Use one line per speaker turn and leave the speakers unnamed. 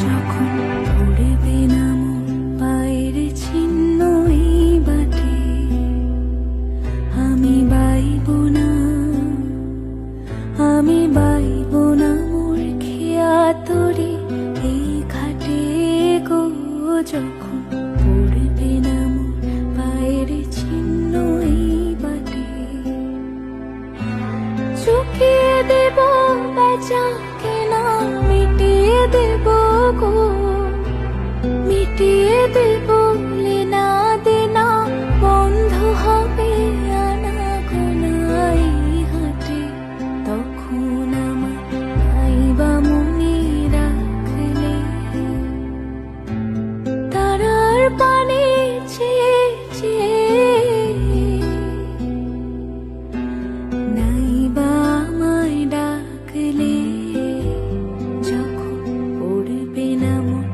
যখন পড়বে না মন পায়ের চিহ্ন এই বাটে, আমি বাইব না, আমি বাইব না মোর খেয়া তরি এই ঘাটে গো। যখন পড়বে না মোর পায়ের চিহ্ন এই বাটে, চুকিয়ে দেব বেচা কেনা, মিটিয়ে দেব গো, মিটিয়ে দেব